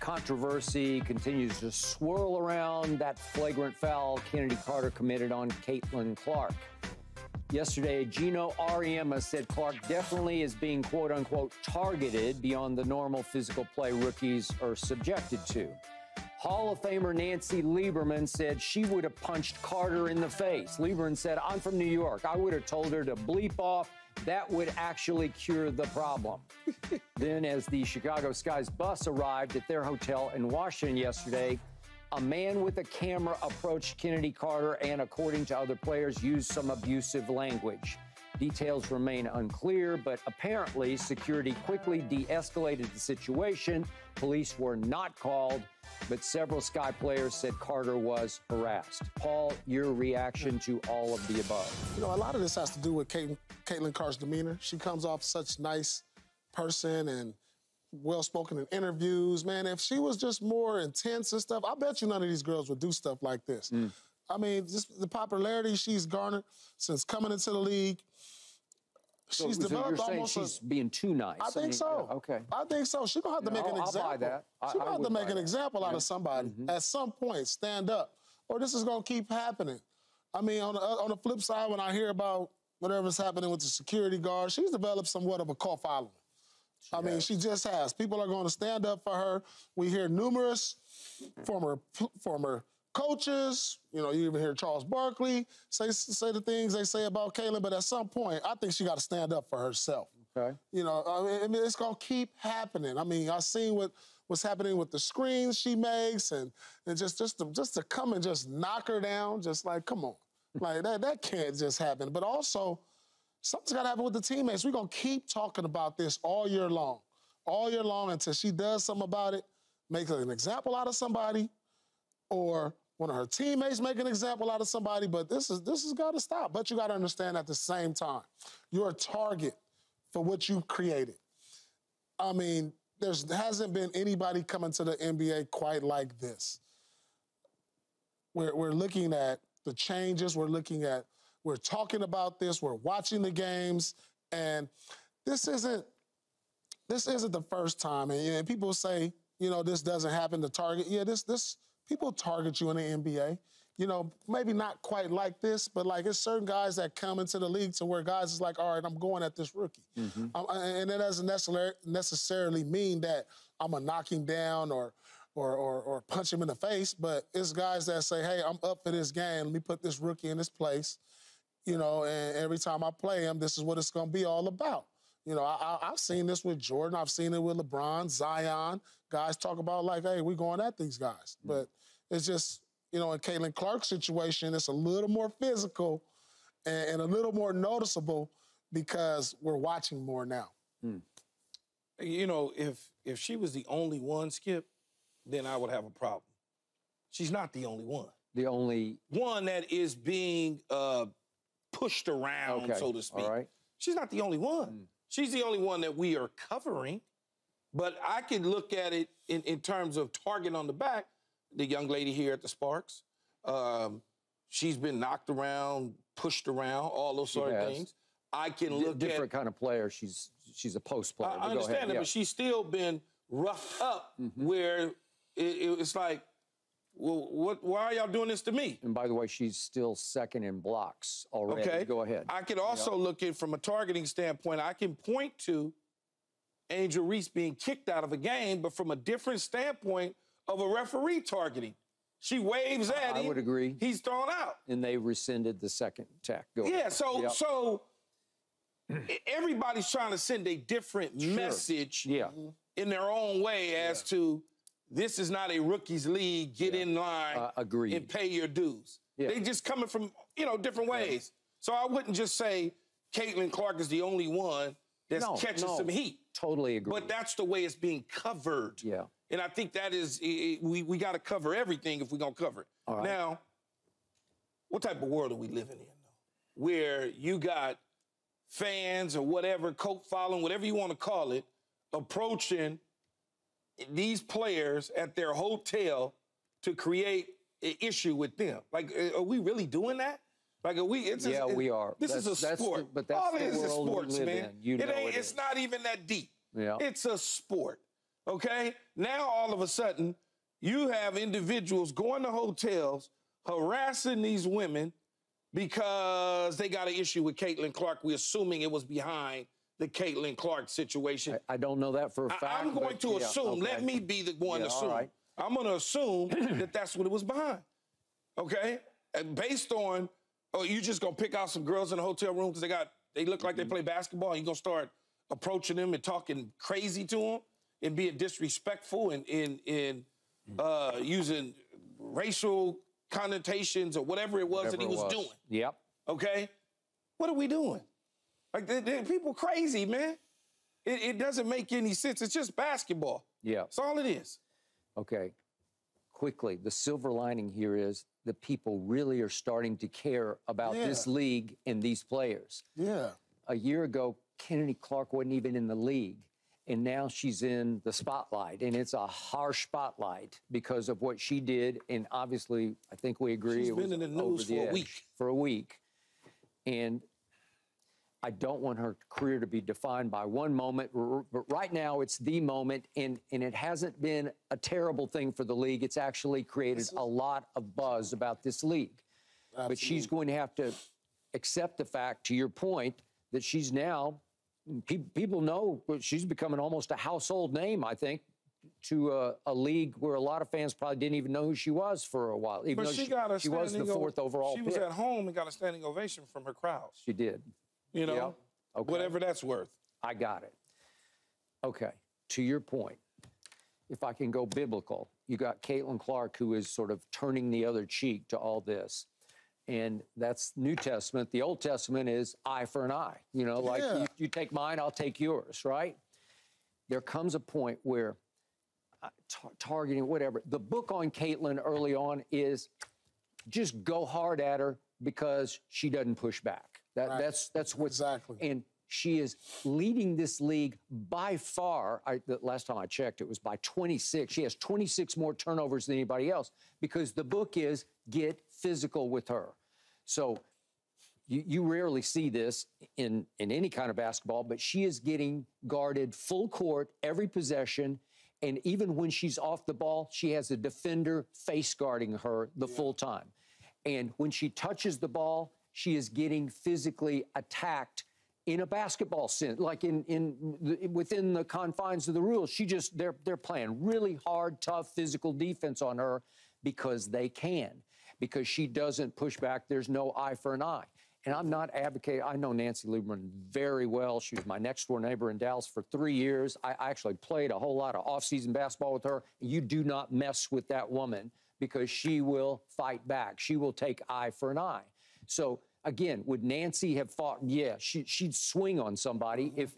controversy continues to swirl around that flagrant foul Chennedy Carter committed on Caitlin Clark. Yesterday, Geno Auriemma said Clark definitely is being, quote-unquote, targeted beyond the normal physical play rookies are subjected to. Hall of Famer Nancy Lieberman said she would have punched Carter in the face. Lieberman said, "I'm from New York. I would have told her to bleep off. That would actually cure the problem." Then, as the Chicago Sky's bus arrived at their hotel in Washington yesterday, a man with a camera approached Chennedy Carter and, according to other players, used some abusive language. Details remain unclear, but apparently security quickly de-escalated the situation. Police were not called, but several Sky players said Carter was harassed. Paul, your reaction to all of the above? You know, a lot of this has to do with Caitlin Carter's demeanor. She comes off such a nice person and well-spoken in interviews. Man, if she was just more intense and stuff, I bet you none of these girls would do stuff like this. I mean, just the popularity she's garnered since coming into the league. She's developed almost. She's being too nice. I think so. Yeah, okay. I think so. She's gonna have to make an example. I'll buy that. She's gonna have to make an example out of somebody at some point. Stand up, or this is gonna keep happening. I mean, on the flip side, when I hear about whatever's happening with the security guard, she's developed somewhat of a cult following. I mean, she just has. People are going to stand up for her. We hear numerous former coaches, you know, you even hear Charles Barkley say the things they say about Caitlin, but at some point, I think she got to stand up for herself. Okay. You know, I mean, it's going to keep happening. I mean, I've seen what's happening with the screens she makes, and just to come and just knock her down, just like, come on. Like, that can't just happen. But also, something's got to happen with the teammates. We're going to keep talking about this all year long until she does something about it, make an example out of somebody, or one of her teammates make an example out of somebody. But this has got to stop. But you got to understand at the same time, you're a target for what you've created. I mean, there hasn't been anybody coming to the NBA quite like this. We're looking at the changes. We're talking about this. We're watching the games, and this isn't the first time. And people say, you know, this doesn't happen to target. Yeah, this people target you in the NBA. You know, maybe not quite like this, but like it's certain guys that come into the league to where guys is like, all right, I'm going at this rookie, and it doesn't necessarily mean that I'm gonna knock him down or punch him in the face, but it's guys that say, hey, I'm up for this game. Let me put this rookie in this place. You know, and every time I play him, this is what it's going to be all about. You know, I've seen this with Jordan. I've seen it with LeBron, Zion. Guys talk about like, hey, we're going at these guys. But it's just, you know, in Caitlin Clark's situation, it's a little more physical and a little more noticeable because we're watching more now. You know, if she was the only one, Skip, then I would have a problem. She's not the only one. The only one that is being pushed around, so to speak. All right. She's not the only one. She's the only one that we are covering. But I can look at it in terms of target on the back. The young lady here at the Sparks, she's been knocked around, pushed around, all those sort of things. I can look at different kind of player. She's a post player. I understand that, but she's still been roughed up where it's like, well, why are y'all doing this to me? And by the way, she's still second in blocks already. Okay. Go ahead. I could also look at from a targeting standpoint, I can point to Angel Reese being kicked out of a game, but from a different standpoint of a referee targeting. She waves at him. I would agree. He's thrown out. And they rescinded the second tech. Go yeah, ahead. So everybody's trying to send a different message in their own way as to this is not a rookies league. Get in line and pay your dues. They just coming from, you know, different ways. So I wouldn't just say Caitlin Clark is the only one that's catching some heat. Totally agree. But that's the way it's being covered. Yeah. And I think that is, we got to cover everything if we're going to cover it. All right. Now, what type of world are we living in, though? Where you got fans or whatever, cult following, whatever you want to call it, approaching these players at their hotel to create an issue with them. Like, are we really doing that? Like, are we? We are. This is a sport. But that's all the it is world sports, we live man. in. You know It's not even that deep. Yeah. It's a sport. okay? Now, all of a sudden, you have individuals going to hotels, harassing these women because they got an issue with Caitlin Clark. We're assuming it was behind the Caitlin Clark situation. I don't know that for a fact. I'm going to assume. Okay. Let me be the one to assume. Right. I'm going to assume that that's what it was behind. Okay? And based on, you just going to pick out some girls in a hotel room because they look like they play basketball, and you're going to start approaching them and talking crazy to them and being disrespectful and using racial connotations or whatever it was that he was doing. Yep. Okay? What are we doing? Like, people crazy, man. It doesn't make any sense. It's just basketball. Yeah. That's all it is. Okay. Quickly, the silver lining here is the people really are starting to care about this league and these players. Yeah. A year ago, Chennedy Carter wasn't even in the league, and now she's in the spotlight, and it's a harsh spotlight because of what she did, and obviously, I think we agree she's been in the news for a week. For a week. And I don't want her career to be defined by one moment, but right now it's the moment, and it hasn't been a terrible thing for the league. It's actually created a lot of buzz about this league. Absolutely. But she's going to have to accept the fact, to your point, that she's now, people know she's becoming almost a household name, I think, to a league where a lot of fans probably didn't even know who she was for a while, even though she was the fourth overall pick. She was at home and got a standing ovation from her crowd. She did. You know, whatever that's worth. I got it. Okay, to your point, if I can go biblical, you got Caitlin Clark, who is sort of turning the other cheek to all this. And that's New Testament. The Old Testament is eye for an eye. You know, like you take mine, I'll take yours, right? There comes a point where targeting, whatever. The book on Caitlin early on is just go hard at her because she doesn't push back. That's what exactly. And she is leading this league by far. The last time I checked, it was by 26. She has 26 more turnovers than anybody else because the book is get physical with her. So you rarely see this in any kind of basketball, but she is getting guarded full court every possession. And even when she's off the ball, she has a defender face guarding her the full time. And when she touches the ball, she is getting physically attacked in a basketball sense, like within the confines of the rules. They're playing really hard, tough physical defense on her because they can, because she doesn't push back. There's no eye for an eye. And I'm not advocating. I know Nancy Lieberman very well. She was my next door neighbor in Dallas for 3 years. I actually played a whole lot of off-season basketball with her. You do not mess with that woman because she will fight back. She will take eye for an eye. So again, would Nancy have fought? Yeah, she'd swing on somebody if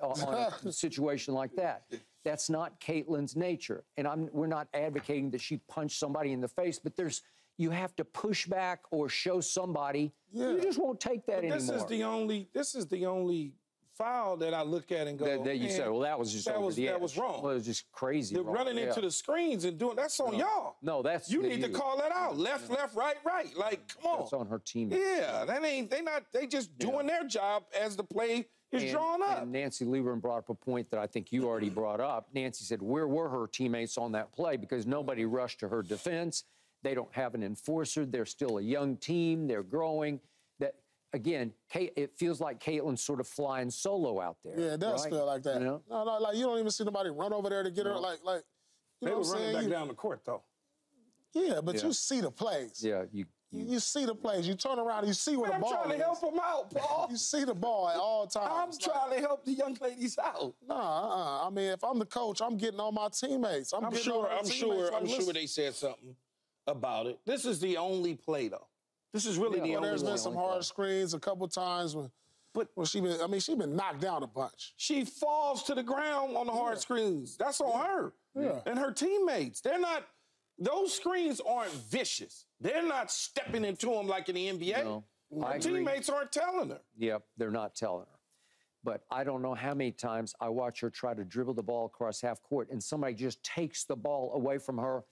on a situation like that. That's not Caitlin's nature, and we're not advocating that she punch somebody in the face. But you have to push back or show somebody. You just won't take that anymore. This is the only foul that I look at and go, that you said, well, that was just over the edge. That was wrong. Well, it was just crazy. They're running into the screens and doing that's on y'all. No, that's you need to call that out. Left, right. Like, come on. That's on her team. Yeah, they just doing their job as the play is drawn up. And Nancy Lieberman brought up a point that I think you already brought up. Nancy said, where were her teammates on that play? Because nobody rushed to her defense. They don't have an enforcer. They're still a young team. They're growing. Again, it feels like Caitlin's sort of flying solo out there. Yeah, it does feel like that. You know? No, like you don't even see nobody run over there to get her. Like you know what I'm saying? They were running back down the court though. Yeah, but you see the plays. Yeah, you see the plays. You turn around, and you see where the ball is. I'm trying to help them out, Paul. You see the ball at all times. I'm trying to help the young ladies out. I mean, if I'm the coach, I'm getting on my teammates. I'm sure they said something about it. This is the only play though. This is really the only. There's been some hard screens a couple times when she been knocked down a bunch. She falls to the ground on the hard screens. That's on her and her teammates. Those screens aren't vicious. They're not stepping into them like in the NBA. No, her teammates aren't telling her. Yep, they're not telling her. But I don't know how many times I watch her try to dribble the ball across half court and somebody just takes the ball away from her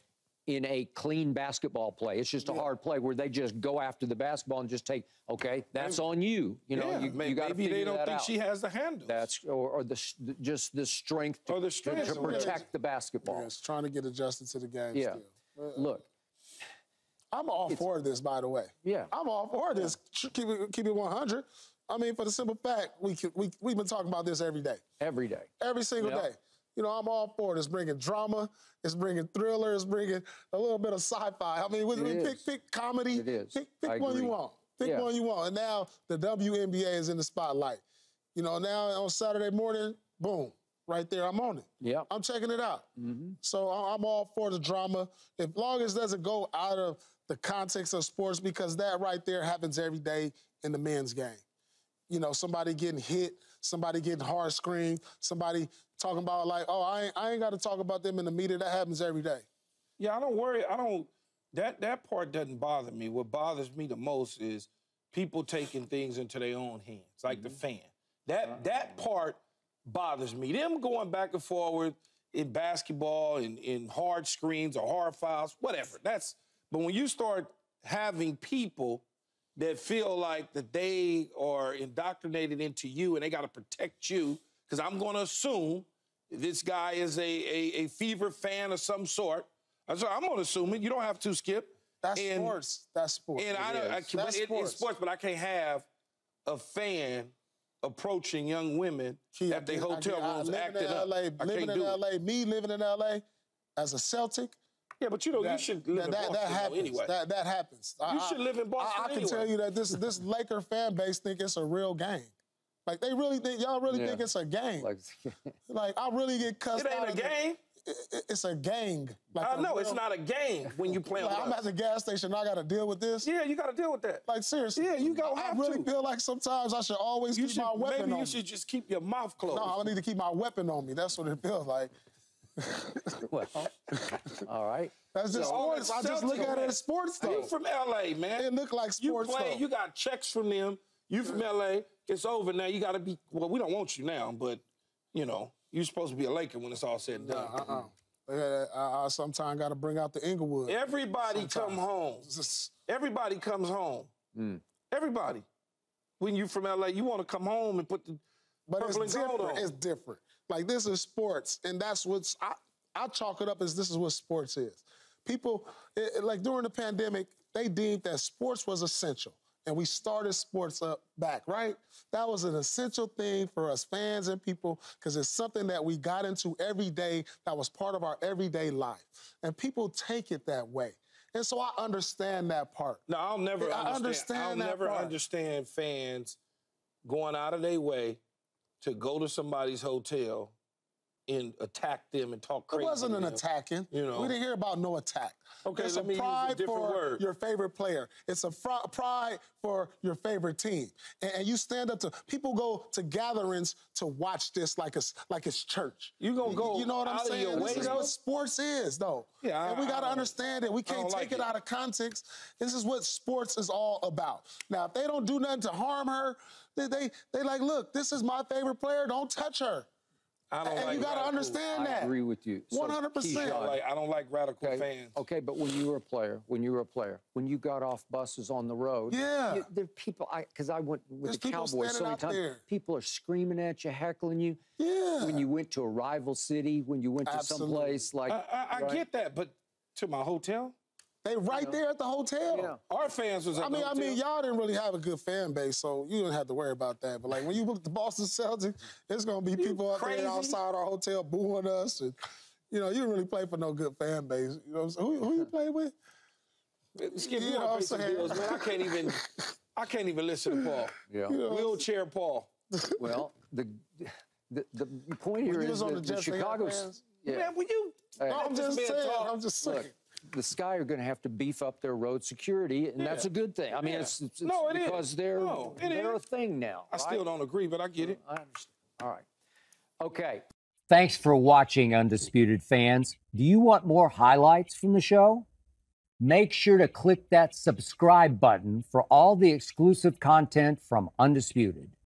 in a clean basketball play. It's just a hard play where they just go after the basketball and just take, okay, that's on you. You know, you got to maybe they don't think she has the handles. That's or just the strength to protect the basketball. Yes, trying to get adjusted to the game. Yeah. Still. Look, I'm all for this, by the way. Yeah. I'm all for this. Keep it 100. I mean, for the simple fact, we've been talking about this every day. Every day. Every single day. You know, I'm all for it. It's bringing drama. It's bringing thriller. It's bringing a little bit of sci-fi. I mean, pick comedy. It is. Pick one you want. Pick one you want. And now the WNBA is in the spotlight. You know, now on Saturday morning, boom, right there, I'm on it. Yeah. I'm checking it out. So I'm all for the drama, as long as it doesn't go out of the context of sports, because that right there happens every day in the men's game. You know, somebody getting hit, somebody getting hard screened, somebody talking about like, oh, I ain't got to talk about them in the media. That happens every day. Yeah, I don't worry. That part doesn't bother me. What bothers me the most is people taking things into their own hands, like the fan. That part bothers me. Them going back and forward in basketball, in hard screens or hard fouls, whatever. But when you start having people that feel like that they are indoctrinated into you and they got to protect you, because I'm going to assume this guy is a Fever fan of some sort. So I'm going to assume it. You don't have to, Skip. That's sports. That's sports. And it's sports, but I can't have a fan approaching young women at their hotel rooms acting up. Living in LA, me living in LA as a Celtic. Yeah, but you know, you should live in Boston anyway. That happens. You should live in Boston anyway. I can tell you that this Laker fan base think it's a real game. Like, they really think, y'all really think it's a game. Like, I really get cussed out. It ain't a game. It's a gang. Like no, it's not a game when you play like, I'm at the gas station, I got to deal with this. Yeah, you got to deal with that. Like, seriously. Yeah, you got to. I really feel like sometimes I should always keep my weapon on me. Maybe you should just keep your mouth closed. No, I need to keep my weapon on me. That's what it feels like. Well, all right. That's just sports. I just look at it as sports, though. You from L.A., man. It look like sports, though. You got checks from them. You from L.A. It's over now. You got to be, well, we don't want you now, but, you know, you're supposed to be a Laker when it's all said and done. I sometimes got to bring out the Inglewood. Everybody come home. Everybody comes home. Everybody. When you from L.A., you want to come home and put the purple and gold on. It's different. Like, this is sports, and that's what's, I chalk it up as this is what sports is. People, like during the pandemic, they deemed that sports was essential, and we started sports up back, right? That was an essential thing for us fans and people, because it's something that we got into every day that was part of our everyday life. And people take it that way. And so I understand that part. No, I'll never understand fans going out of their way to go to somebody's hotel and attack them and talk crazy. It wasn't an attacking. You know, we didn't hear about no attack. Okay, it's a pride for your favorite player. It's a pride for your favorite team. And you stand up to people go to gatherings to watch this like it's church. You gonna go? You know what I'm saying? This is what sports is, though. Yeah, and we got to understand it. We can't take it out of context. This is what sports is all about. Now, if they don't do nothing to harm her, they like, look, this is my favorite player. Don't touch her. You got to understand that. I agree with you. 100%. I don't like radical fans. Okay, but when you were a player, when you got off buses on the road, there are people, because I went with the Cowboys so many times, people are screaming at you, heckling you. Yeah. When you went to a rival city, when you went to some place like... I get that, but to my hotel? They right there at the hotel. Yeah. Our fans was at the hotel. I mean, y'all didn't really have a good fan base, so you didn't have to worry about that. But like when you look at the Boston Celtics, there's gonna be people out there outside our hotel booing us, and you know, you didn't really play for no good fan base. You know what I'm saying? Who you play with? Skip, you know what I'm saying? Bills, man. I can't even listen to Paul. Yeah. You know, wheelchair Paul. Well, the point here is that the Chicago's. Yeah. Man, will you? I'm just saying. Look, the Sky are going to have to beef up their road security, and that's a good thing. I mean, it's because they're a thing now. I still don't agree, but I get it. I understand. All right. Okay. Thanks for watching, Undisputed fans. Do you want more highlights from the show? Make sure to click that subscribe button for all the exclusive content from Undisputed.